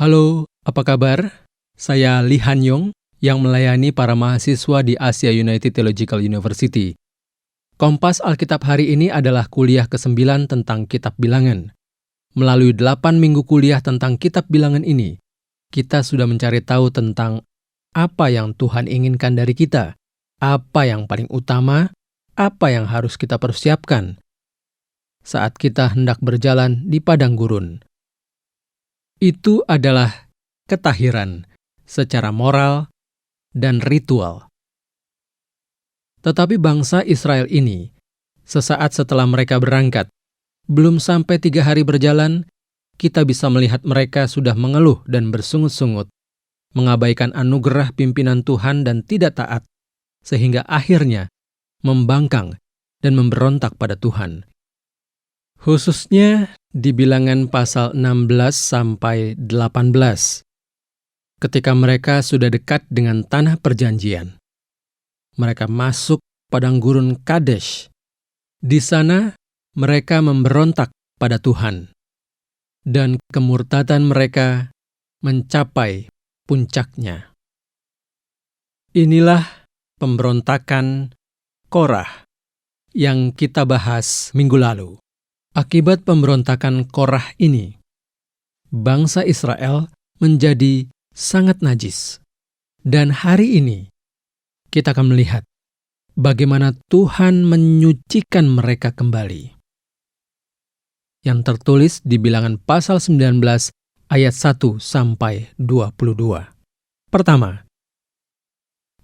Halo, apa kabar? Saya Lee Han Yong yang melayani para mahasiswa di Asia United Theological University. Kompas Alkitab hari ini adalah kuliah ke-9 tentang Kitab Bilangan. Melalui 8 minggu kuliah tentang Kitab Bilangan ini, kita sudah mencari tahu tentang apa yang Tuhan inginkan dari kita, apa yang paling utama, apa yang harus kita persiapkan saat kita hendak berjalan di padang gurun. Itu adalah ketahiran secara moral dan ritual. Tetapi bangsa Israel ini, sesaat setelah mereka berangkat, belum sampai 3 hari berjalan, kita bisa melihat mereka sudah mengeluh dan bersungut-sungut, mengabaikan anugerah pimpinan Tuhan dan tidak taat, sehingga akhirnya membangkang dan memberontak pada Tuhan. Khususnya di Bilangan pasal 16 sampai 18. Ketika mereka sudah dekat dengan tanah perjanjian, mereka masuk padang gurun Kadesh. Di sana mereka memberontak pada Tuhan, dan kemurtadan mereka mencapai puncaknya. Inilah pemberontakan Korah yang kita bahas minggu lalu. Akibat pemberontakan Korah ini, bangsa Israel menjadi sangat najis. Dan hari ini, kita akan melihat bagaimana Tuhan menyucikan mereka kembali. Yang tertulis di Bilangan pasal 19 ayat 1 sampai 22. Pertama,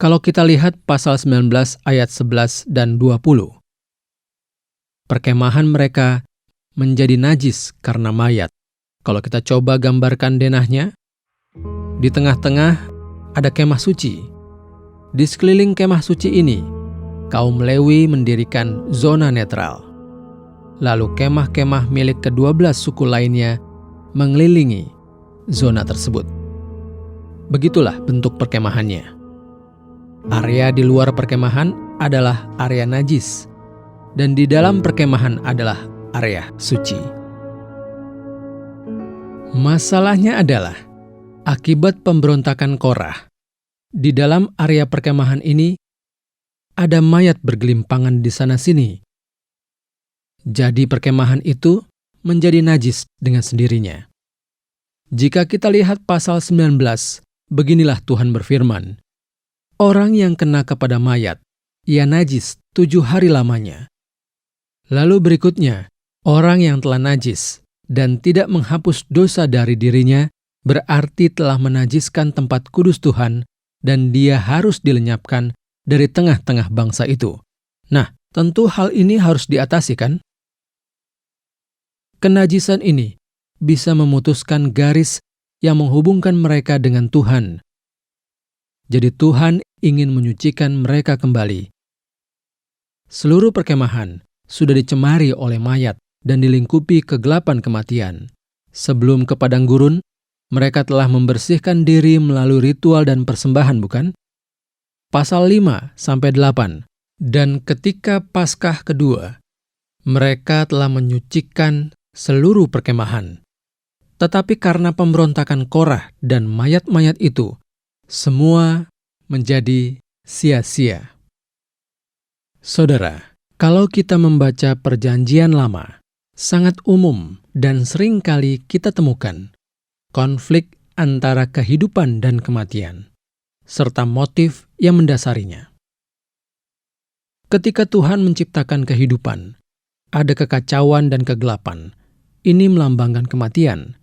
kalau kita lihat pasal 19 ayat 11 dan 20, perkemahan mereka menjadi najis karena mayat. Kalau kita coba gambarkan denahnya, di tengah-tengah ada kemah suci. Di sekeliling kemah suci ini, kaum Lewi mendirikan zona netral. Lalu kemah-kemah milik ke-12 suku lainnya mengelilingi zona tersebut. Begitulah bentuk perkemahannya. Area di luar perkemahan adalah area najis, dan di dalam perkemahan adalah area suci. Masalahnya adalah akibat pemberontakan Korah, di dalam area perkemahan ini ada mayat bergelimpangan di sana-sini. Jadi perkemahan itu menjadi najis dengan sendirinya. Jika kita lihat pasal 19, beginilah Tuhan berfirman, orang yang kena kepada mayat, ia najis 7 hari lamanya. Lalu berikutnya, orang yang telah najis dan tidak menghapus dosa dari dirinya berarti telah menajiskan tempat kudus Tuhan dan dia harus dilenyapkan dari tengah-tengah bangsa itu. Nah, tentu hal ini harus diatasi kan? Kenajisan ini bisa memutuskan garis yang menghubungkan mereka dengan Tuhan. Jadi Tuhan ingin menyucikan mereka kembali. Seluruh perkemahan sudah dicemari oleh mayat dan dilingkupi kegelapan kematian. Sebelum ke padang gurun, mereka telah membersihkan diri melalui ritual dan persembahan, bukan? Pasal 5-8. Dan ketika Paskah kedua, mereka telah menyucikan seluruh perkemahan. Tetapi karena pemberontakan Korah dan mayat-mayat itu, semua menjadi sia-sia. Saudara, kalau kita membaca Perjanjian Lama, sangat umum dan sering kali kita temukan konflik antara kehidupan dan kematian, serta motif yang mendasarinya. Ketika Tuhan menciptakan kehidupan, ada kekacauan dan kegelapan. Ini melambangkan kematian.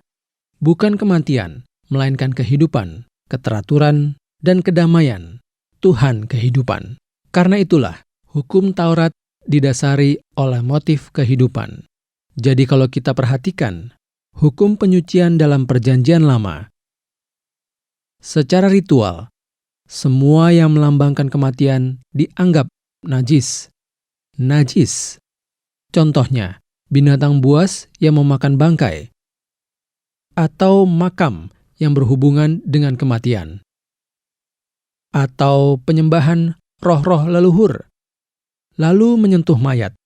Bukan kematian, melainkan kehidupan, keteraturan, dan kedamaian. Tuhan kehidupan. Karena itulah, hukum Taurat didasari oleh motif kehidupan. Jadi kalau kita perhatikan, hukum penyucian dalam Perjanjian Lama, secara ritual, semua yang melambangkan kematian dianggap najis. Najis. Contohnya, binatang buas yang memakan bangkai, atau makam yang berhubungan dengan kematian, atau penyembahan roh-roh leluhur, lalu menyentuh mayat.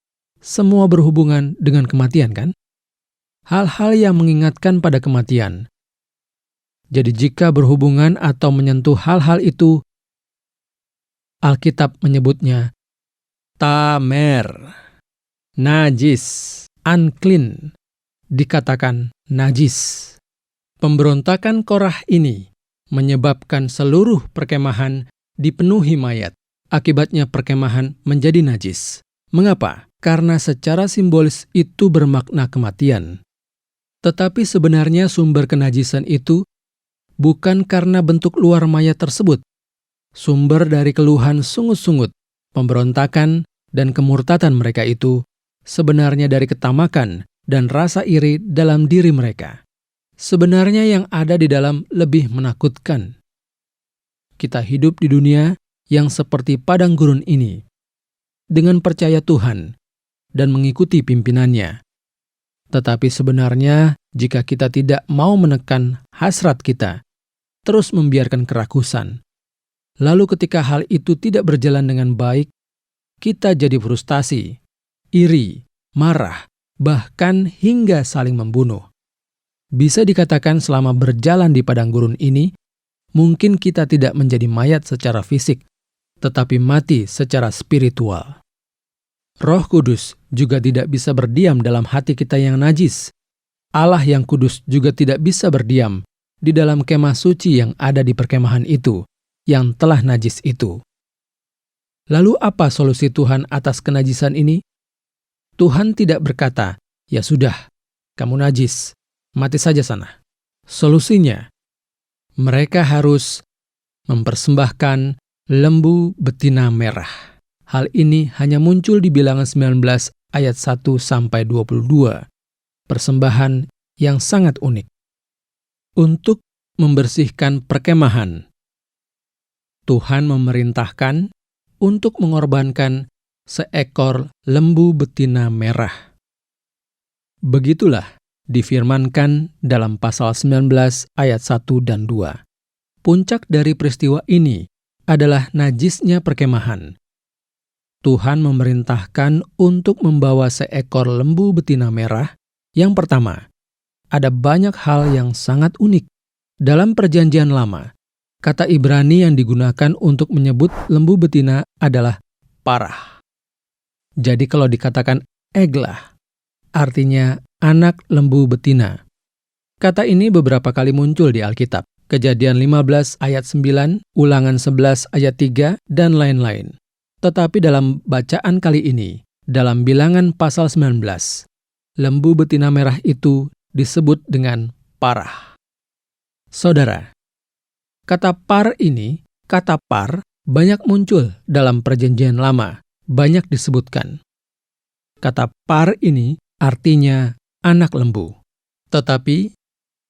Semua berhubungan dengan kematian, kan? Hal-hal yang mengingatkan pada kematian. Jadi jika berhubungan atau menyentuh hal-hal itu, Alkitab menyebutnya tamer, najis, unclean, dikatakan najis. Pemberontakan Korah ini menyebabkan seluruh perkemahan dipenuhi mayat. Akibatnya perkemahan menjadi najis. Mengapa? Karena secara simbolis itu bermakna kematian. Tetapi sebenarnya sumber kenajisan itu bukan karena bentuk luar mayat tersebut. Sumber dari keluhan sungut-sungut, pemberontakan, dan kemurtatan mereka itu sebenarnya dari ketamakan dan rasa iri dalam diri mereka. Sebenarnya yang ada di dalam lebih menakutkan. Kita hidup di dunia yang seperti padang gurun ini, dengan percaya Tuhan dan mengikuti pimpinannya. Tetapi sebenarnya jika kita tidak mau menekan hasrat kita, terus membiarkan kerakusan, lalu ketika hal itu tidak berjalan dengan baik, kita jadi frustasi, iri, marah, bahkan hingga saling membunuh. Bisa dikatakan selama berjalan di padang gurun ini, mungkin kita tidak menjadi mayat secara fisik, tetapi mati secara spiritual. Roh Kudus juga tidak bisa berdiam dalam hati kita yang najis. Allah yang kudus juga tidak bisa berdiam di dalam kemah suci yang ada di perkemahan itu, yang telah najis itu. Lalu apa solusi Tuhan atas kenajisan ini? Tuhan tidak berkata, "Ya sudah, kamu najis, mati saja sana." Solusinya, mereka harus mempersembahkan lembu betina merah. Hal ini hanya muncul di Bilangan 19 ayat 1-22. Persembahan yang sangat unik. Untuk membersihkan perkemahan, Tuhan memerintahkan untuk mengorbankan seekor lembu betina merah. Begitulah difirmankan dalam pasal 19 ayat 1 dan 2. Puncak dari peristiwa ini adalah najisnya perkemahan. Tuhan memerintahkan untuk membawa seekor lembu betina merah. Yang pertama, ada banyak hal yang sangat unik. Dalam Perjanjian Lama, kata Ibrani yang digunakan untuk menyebut lembu betina adalah parah. Jadi kalau dikatakan eglah, artinya anak lembu betina. Kata ini beberapa kali muncul di Alkitab. Kejadian 15 ayat 9, Ulangan 11 ayat 3, dan lain-lain. Tetapi dalam bacaan kali ini, dalam Bilangan pasal 19, lembu betina merah itu disebut dengan parah. Saudara, kata par ini, kata par, banyak muncul dalam Perjanjian Lama, banyak disebutkan. Kata par ini artinya anak lembu. Tetapi,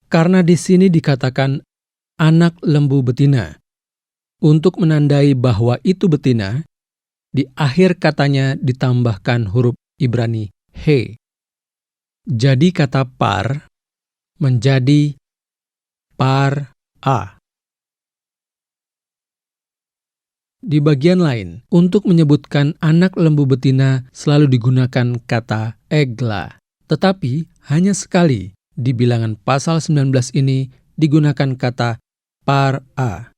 karena di sini dikatakan anak lembu betina, untuk menandai bahwa itu betina, di akhir katanya ditambahkan huruf Ibrani he. Jadi kata par menjadi par-a. Di bagian lain, untuk menyebutkan anak lembu betina selalu digunakan kata egla. Tetapi hanya sekali di Bilangan pasal 19 ini digunakan kata par-a.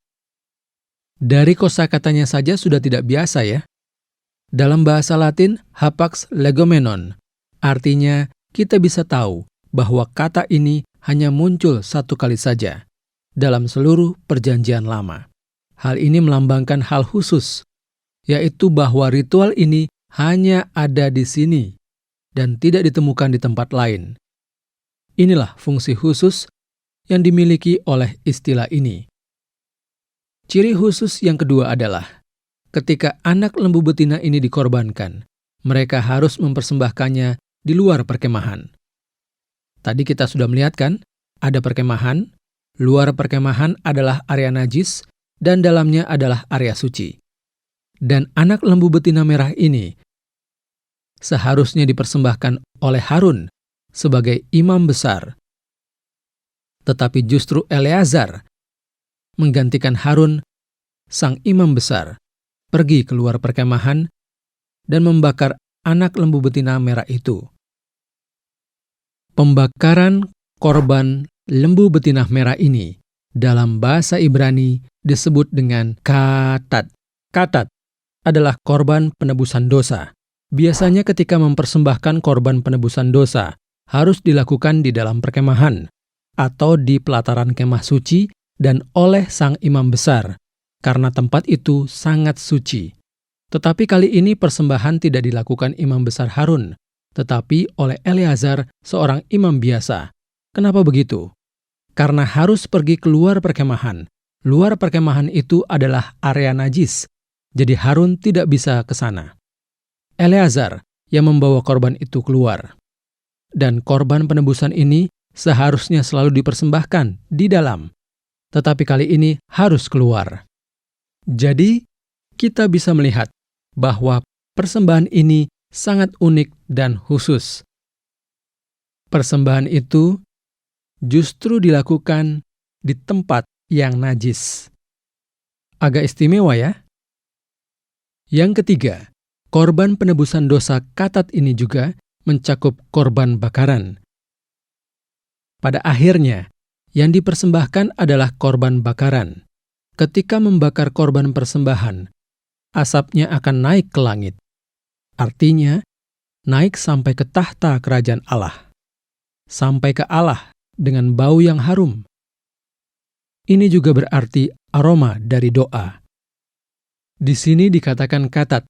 Dari kosakatanya saja sudah tidak biasa ya. Dalam bahasa Latin, hapax legomenon, artinya kita bisa tahu bahwa kata ini hanya muncul satu kali saja dalam seluruh Perjanjian Lama. Hal ini melambangkan hal khusus, yaitu bahwa ritual ini hanya ada di sini dan tidak ditemukan di tempat lain. Inilah fungsi khusus yang dimiliki oleh istilah ini. Ciri khusus yang kedua adalah ketika anak lembu betina ini dikorbankan, mereka harus mempersembahkannya di luar perkemahan. Tadi kita sudah melihat kan, ada perkemahan, luar perkemahan adalah area najis, dan dalamnya adalah area suci. Dan anak lembu betina merah ini seharusnya dipersembahkan oleh Harun sebagai imam besar. Tetapi justru Eleazar menggantikan Harun, sang imam besar, pergi keluar perkemahan dan membakar anak lembu betina merah itu. Pembakaran korban lembu betina merah ini dalam bahasa Ibrani disebut dengan katat. Katat adalah korban penebusan dosa. Biasanya ketika mempersembahkan korban penebusan dosa, harus dilakukan di dalam perkemahan atau di pelataran kemah suci dan oleh sang imam besar, karena tempat itu sangat suci. Tetapi kali ini persembahan tidak dilakukan imam besar Harun, tetapi oleh Eleazar, seorang imam biasa. Kenapa begitu? Karena harus pergi keluar perkemahan. Luar perkemahan itu adalah area najis, jadi Harun tidak bisa ke sana. Eleazar yang membawa korban itu keluar. Dan korban penebusan ini seharusnya selalu dipersembahkan di dalam, tetapi kali ini harus keluar. Jadi, kita bisa melihat bahwa persembahan ini sangat unik dan khusus. Persembahan itu justru dilakukan di tempat yang najis. Agak istimewa ya? Yang ketiga, korban penebusan dosa katat ini juga mencakup korban bakaran. Pada akhirnya, yang dipersembahkan adalah korban bakaran. Ketika membakar korban persembahan, asapnya akan naik ke langit. Artinya, naik sampai ke tahta kerajaan Allah. Sampai ke Allah dengan bau yang harum. Ini juga berarti aroma dari doa. Di sini dikatakan katat,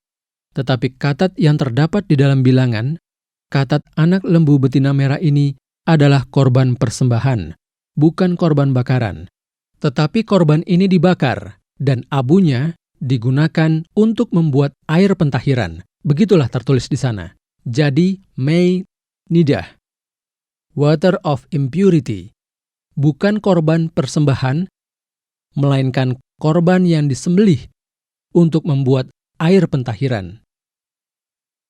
tetapi katat yang terdapat di dalam bilangan, katat anak lembu betina merah ini adalah korban persembahan, bukan korban bakaran. Tetapi korban ini dibakar, dan abunya digunakan untuk membuat air pentahiran. Begitulah tertulis di sana. Jadi, Mei Nidah, water of impurity, bukan korban persembahan, melainkan korban yang disembelih untuk membuat air pentahiran.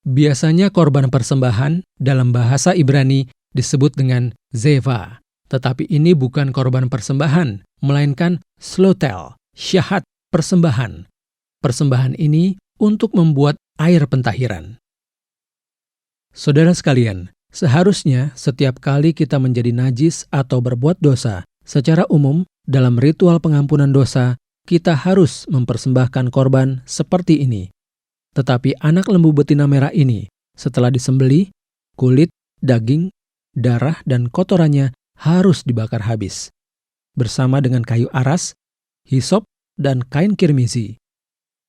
Biasanya korban persembahan dalam bahasa Ibrani disebut dengan zeva, tetapi ini bukan korban persembahan, melainkan slotel, syahat persembahan. Persembahan ini untuk membuat air pentahiran. Saudara sekalian, seharusnya setiap kali kita menjadi najis atau berbuat dosa, secara umum dalam ritual pengampunan dosa, kita harus mempersembahkan korban seperti ini. Tetapi anak lembu betina merah ini, setelah disembelih, kulit, daging, darah, dan kotorannya harus dibakar habis, bersama dengan kayu aras, hisop, dan kain kirmizi.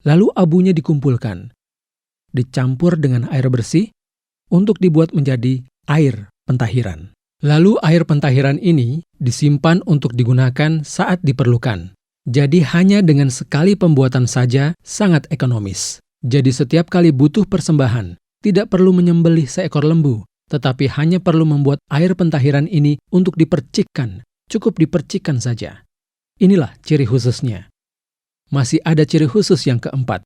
Lalu abunya dikumpulkan, dicampur dengan air bersih untuk dibuat menjadi air pentahiran. Lalu air pentahiran ini disimpan untuk digunakan saat diperlukan. Jadi hanya dengan sekali pembuatan saja sangat ekonomis. Jadi setiap kali butuh persembahan, tidak perlu menyembelih seekor lembu, tetapi hanya perlu membuat air pentahiran ini untuk dipercikkan. Cukup dipercikkan saja. Inilah ciri khususnya. Masih ada ciri khusus yang keempat.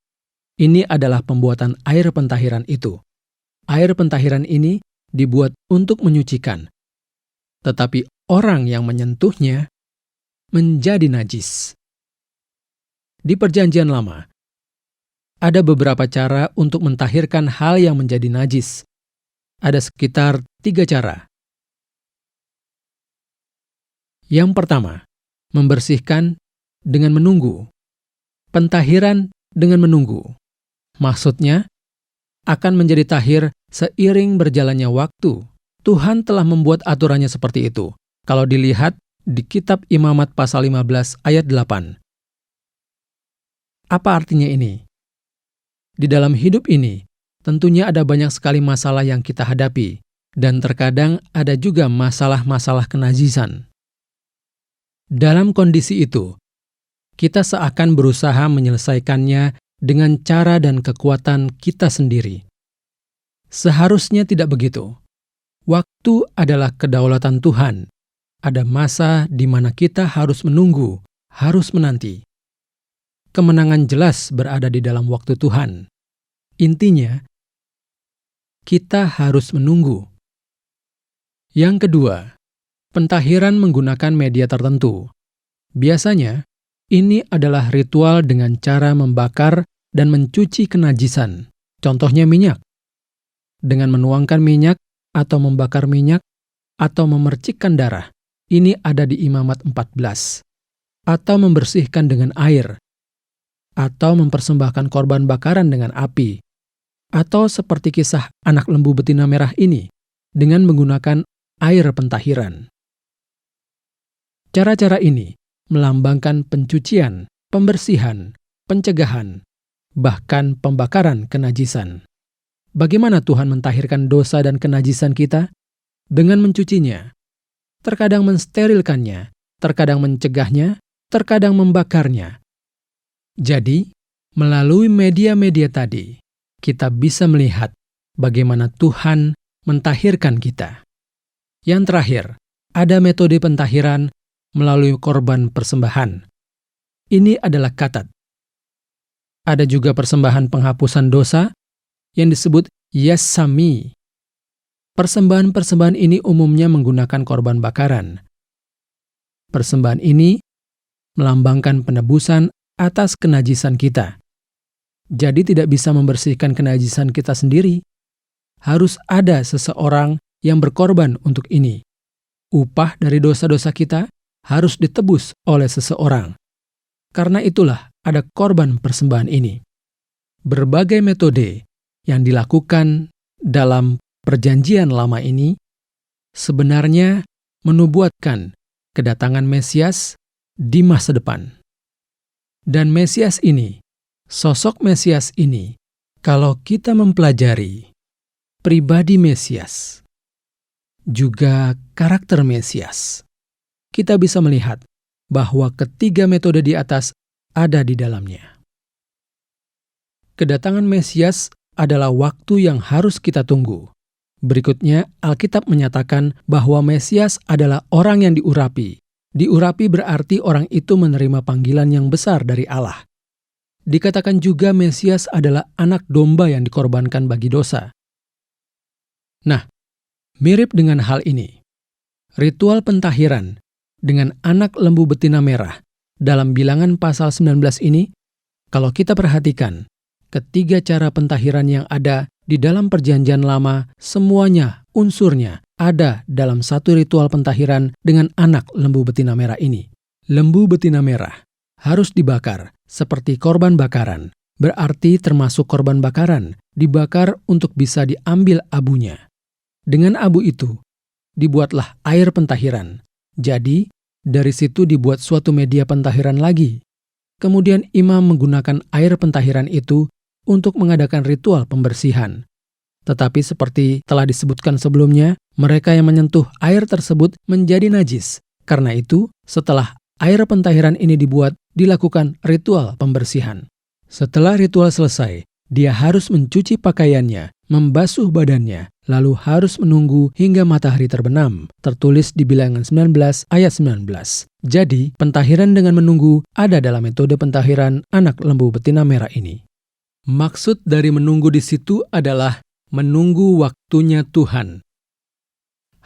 Ini adalah pembuatan air pentahiran itu. Air pentahiran ini dibuat untuk menyucikan. Tetapi orang yang menyentuhnya menjadi najis. Di Perjanjian Lama, ada beberapa cara untuk mentahirkan hal yang menjadi najis. Ada sekitar 3 cara. Yang pertama, membersihkan dengan menunggu. Pentahiran dengan menunggu. Maksudnya, akan menjadi tahir seiring berjalannya waktu. Tuhan telah membuat aturannya seperti itu. Kalau dilihat di kitab Imamat pasal 15 ayat 8. Apa artinya ini? Di dalam hidup ini, tentunya ada banyak sekali masalah yang kita hadapi, dan terkadang ada juga masalah-masalah kenajisan. Dalam kondisi itu, kita seakan berusaha menyelesaikannya dengan cara dan kekuatan kita sendiri. Seharusnya tidak begitu. Waktu adalah kedaulatan Tuhan. Ada masa di mana kita harus menunggu, harus menanti. Kemenangan jelas berada di dalam waktu Tuhan. Intinya, kita harus menunggu. Yang kedua, pentahiran menggunakan media tertentu. Biasanya, ini adalah ritual dengan cara membakar dan mencuci kenajisan. Contohnya minyak. Dengan menuangkan minyak atau membakar minyak atau memercikkan darah. Ini ada di Imamat 14. atau membersihkan dengan air, atau mempersembahkan korban bakaran dengan api, atau seperti kisah anak lembu betina merah ini, dengan menggunakan air pentahiran. Cara-cara ini melambangkan pencucian, pembersihan, pencegahan, bahkan pembakaran kenajisan. Bagaimana Tuhan mentahirkan dosa dan kenajisan kita? Dengan mencucinya, terkadang mensterilkannya, terkadang mencegahnya, terkadang membakarnya. Jadi, melalui media-media tadi, kita bisa melihat bagaimana Tuhan mentahirkan kita. Yang terakhir, ada metode pentahiran melalui korban persembahan. Ini adalah katat. Ada juga persembahan penghapusan dosa yang disebut yasami. Persembahan-persembahan ini umumnya menggunakan korban bakaran. Persembahan ini melambangkan penebusan atas kenajisan kita. Jadi tidak bisa membersihkan kenajisan kita sendiri. Harus ada seseorang yang berkorban untuk ini. Upah dari dosa-dosa kita harus ditebus oleh seseorang. Karena itulah ada korban persembahan ini. Berbagai metode yang dilakukan dalam Perjanjian Lama ini sebenarnya menubuatkan kedatangan Mesias di masa depan. Dan Mesias ini, sosok Mesias ini, kalau kita mempelajari pribadi Mesias, juga karakter Mesias, kita bisa melihat bahwa ketiga metode di atas ada di dalamnya. Kedatangan Mesias adalah waktu yang harus kita tunggu. Berikutnya, Alkitab menyatakan bahwa Mesias adalah orang yang diurapi. Diurapi berarti orang itu menerima panggilan yang besar dari Allah. Dikatakan juga Mesias adalah anak domba yang dikorbankan bagi dosa. Nah, mirip dengan hal ini, ritual pentahiran dengan anak lembu betina merah dalam Bilangan pasal 19 ini, kalau kita perhatikan, ketiga cara pentahiran yang ada di dalam Perjanjian Lama, semuanya unsurnya ada dalam satu ritual pentahiran dengan anak lembu betina merah ini. Lembu betina merah harus dibakar seperti korban bakaran, berarti termasuk korban bakaran, dibakar untuk bisa diambil abunya. Dengan abu itu, dibuatlah air pentahiran. Jadi, dari situ dibuat suatu media pentahiran lagi. Kemudian imam menggunakan air pentahiran itu untuk mengadakan ritual pembersihan. Tetapi seperti telah disebutkan sebelumnya, mereka yang menyentuh air tersebut menjadi najis. Karena itu, setelah air pentahiran ini dibuat, dilakukan ritual pembersihan. Setelah ritual selesai, dia harus mencuci pakaiannya, membasuh badannya, lalu harus menunggu hingga matahari terbenam, tertulis di Bilangan 19 ayat 19. Jadi, pentahiran dengan menunggu ada dalam metode pentahiran anak lembu betina merah ini. Maksud dari menunggu di situ adalah menunggu waktunya Tuhan.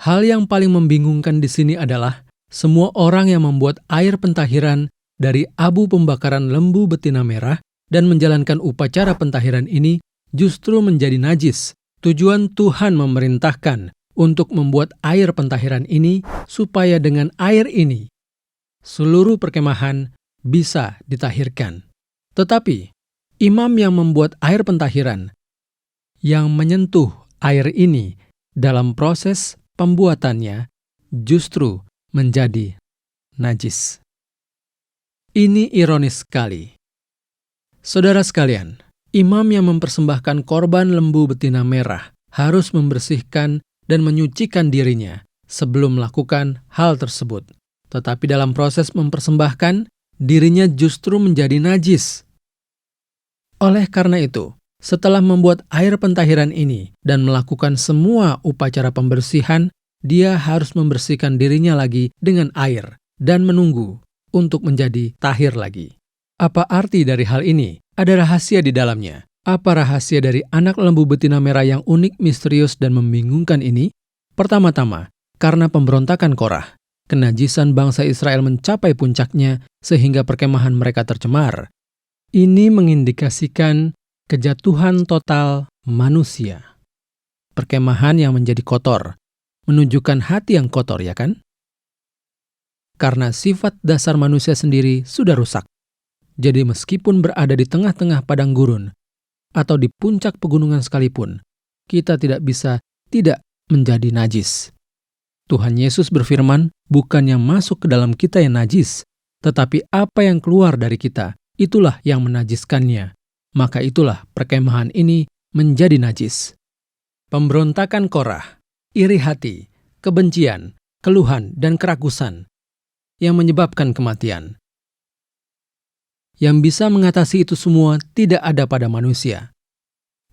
Hal yang paling membingungkan di sini adalah semua orang yang membuat air pentahiran dari abu pembakaran lembu betina merah dan menjalankan upacara pentahiran ini justru menjadi najis. Tujuan Tuhan memerintahkan untuk membuat air pentahiran ini supaya dengan air ini seluruh perkemahan bisa ditahirkan. Tetapi imam yang membuat air pentahiran yang menyentuh air ini dalam proses pembuatannya justru menjadi najis. Ini ironis sekali. Saudara sekalian, imam yang mempersembahkan korban lembu betina merah harus membersihkan dan menyucikan dirinya sebelum melakukan hal tersebut. Tetapi dalam proses mempersembahkan, dirinya justru menjadi najis. Oleh karena itu, setelah membuat air pentahiran ini dan melakukan semua upacara pembersihan, dia harus membersihkan dirinya lagi dengan air dan menunggu untuk menjadi tahir lagi. Apa arti dari hal ini? Ada rahasia di dalamnya. Apa rahasia dari anak lembu betina merah yang unik, misterius, dan membingungkan ini? Pertama-tama, karena pemberontakan Korah, kenajisan bangsa Israel mencapai puncaknya sehingga perkemahan mereka tercemar. Ini mengindikasikan kejatuhan total manusia. Perkemahan yang menjadi kotor, menunjukkan hati yang kotor, ya kan? karena sifat dasar manusia sendiri sudah rusak. Jadi meskipun berada di tengah-tengah padang gurun atau di puncak pegunungan sekalipun, kita tidak bisa tidak menjadi najis. Tuhan Yesus berfirman, bukan yang masuk ke dalam kita yang najis, tetapi apa yang keluar dari kita, itulah yang menajiskannya. Maka itulah perkemahan ini menjadi najis. Pemberontakan Korah, iri hati, kebencian, keluhan, dan kerakusan yang menyebabkan kematian. Yang bisa mengatasi itu semua tidak ada pada manusia.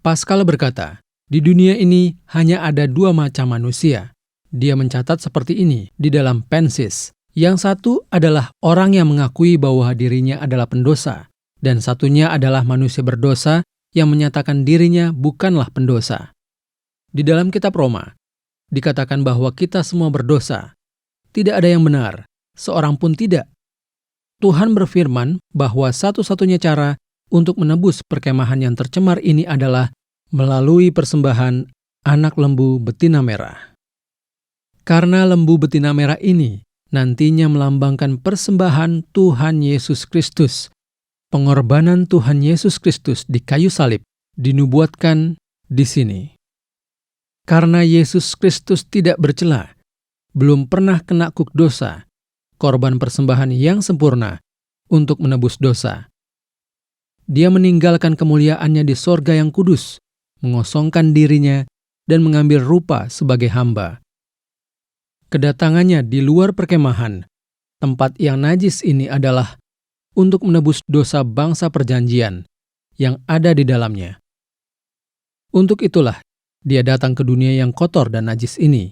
Pascal berkata, di dunia ini hanya ada dua macam manusia. Dia mencatat seperti ini di dalam Pensis. Yang satu adalah orang yang mengakui bahwa dirinya adalah pendosa, dan satunya adalah manusia berdosa yang menyatakan dirinya bukanlah pendosa. Di dalam kitab Roma, dikatakan bahwa kita semua berdosa. Tidak ada yang benar, seorang pun tidak. Tuhan berfirman bahwa satu-satunya cara untuk menebus perkemahan yang tercemar ini adalah melalui persembahan anak lembu betina merah. Karena lembu betina merah ini nantinya melambangkan persembahan Tuhan Yesus Kristus. Pengorbanan Tuhan Yesus Kristus di kayu salib dinubuatkan di sini. Karena Yesus Kristus tidak bercela, belum pernah kena kuk dosa, korban persembahan yang sempurna untuk menebus dosa. Dia meninggalkan kemuliaannya di sorga yang kudus, mengosongkan dirinya, dan mengambil rupa sebagai hamba. Kedatangannya di luar perkemahan, tempat yang najis ini adalah untuk menebus dosa bangsa perjanjian yang ada di dalamnya. Untuk itulah dia datang ke dunia yang kotor dan najis ini.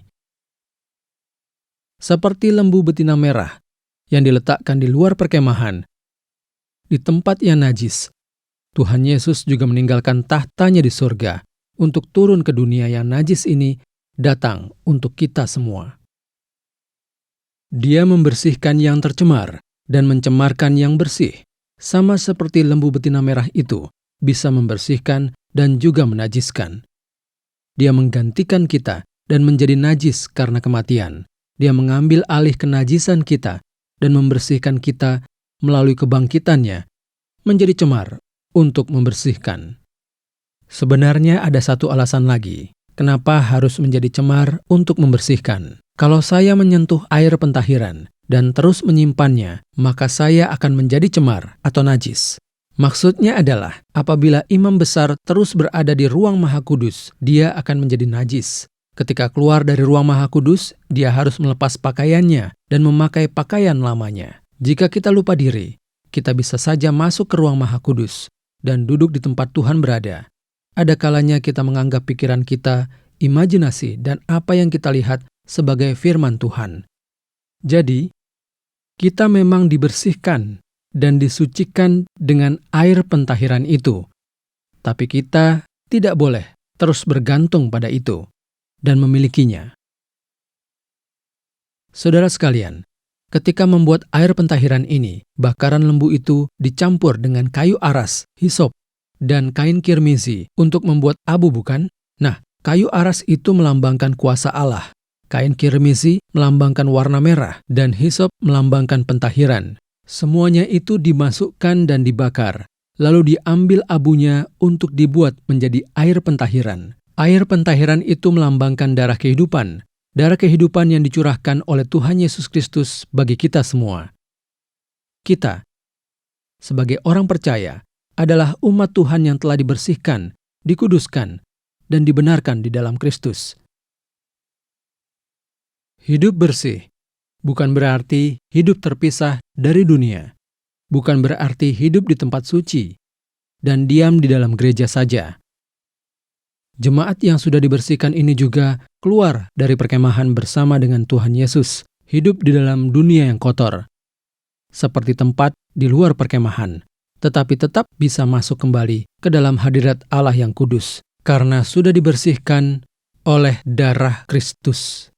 Seperti lembu betina merah yang diletakkan di luar perkemahan, di tempat yang najis, Tuhan Yesus juga meninggalkan tahtanya di surga untuk turun ke dunia yang najis ini, datang untuk kita semua. Dia membersihkan yang tercemar dan mencemarkan yang bersih, sama seperti lembu betina merah itu bisa membersihkan dan juga menajiskan. Dia menggantikan kita dan menjadi najis karena kematian. Dia mengambil alih kenajisan kita dan membersihkan kita melalui kebangkitannya, menjadi cemar untuk membersihkan. Sebenarnya ada satu alasan lagi, kenapa harus menjadi cemar untuk membersihkan. Kalau saya menyentuh air pentahiran dan terus menyimpannya, maka saya akan menjadi cemar atau najis. Maksudnya adalah, apabila imam besar terus berada di ruang Maha Kudus, dia akan menjadi najis. Ketika keluar dari ruang Maha Kudus, dia harus melepas pakaiannya dan memakai pakaian lamanya. Jika kita lupa diri, kita bisa saja masuk ke ruang Maha Kudus dan duduk di tempat Tuhan berada. Ada kalanya kita menganggap pikiran kita, imajinasi, dan apa yang kita lihat sebagai firman Tuhan. Jadi, kita memang dibersihkan dan disucikan dengan air pentahiran itu. Tapi kita tidak boleh terus bergantung pada itu dan memilikinya. Saudara sekalian, ketika membuat air pentahiran ini, bakaran lembu itu dicampur dengan kayu aras, hisop, dan kain kirmizi untuk membuat abu, bukan? Nah, kayu aras itu melambangkan kuasa Allah, kain kirmizi melambangkan warna merah, dan hisop melambangkan pentahiran. Semuanya itu dimasukkan dan dibakar, lalu diambil abunya untuk dibuat menjadi air pentahiran. Air pentahiran itu melambangkan darah kehidupan yang dicurahkan oleh Tuhan Yesus Kristus bagi kita semua. Kita, sebagai orang percaya, adalah umat Tuhan yang telah dibersihkan, dikuduskan, dan dibenarkan di dalam Kristus. Hidup bersih bukan berarti hidup terpisah dari dunia, bukan berarti hidup di tempat suci, dan diam di dalam gereja saja. Jemaat yang sudah dibersihkan ini juga keluar dari perkemahan bersama dengan Tuhan Yesus, hidup di dalam dunia yang kotor, seperti tempat di luar perkemahan, tetapi tetap bisa masuk kembali ke dalam hadirat Allah yang kudus, karena sudah dibersihkan oleh darah Kristus.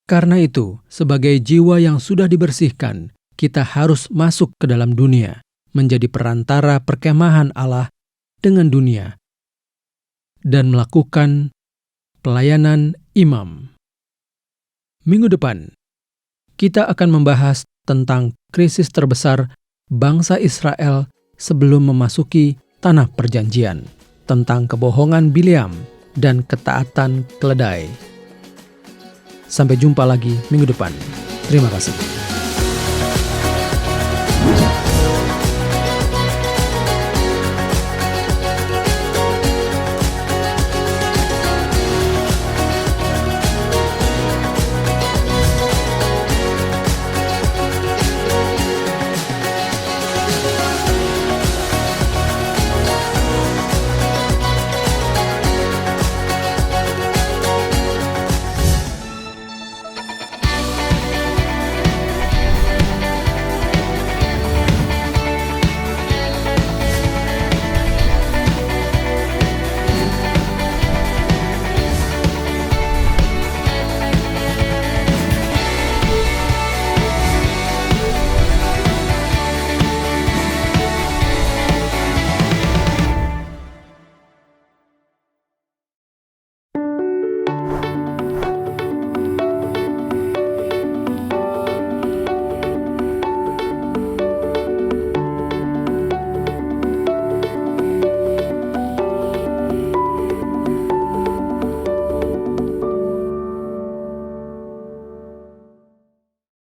Karena itu, sebagai jiwa yang sudah dibersihkan, kita harus masuk ke dalam dunia, menjadi perantara perkemahan Allah dengan dunia, dan melakukan pelayanan imam. Minggu depan, kita akan membahas tentang krisis terbesar bangsa Israel sebelum memasuki tanah perjanjian, tentang kebohongan Bileam dan ketaatan keledai. Sampai jumpa lagi minggu depan. Terima kasih.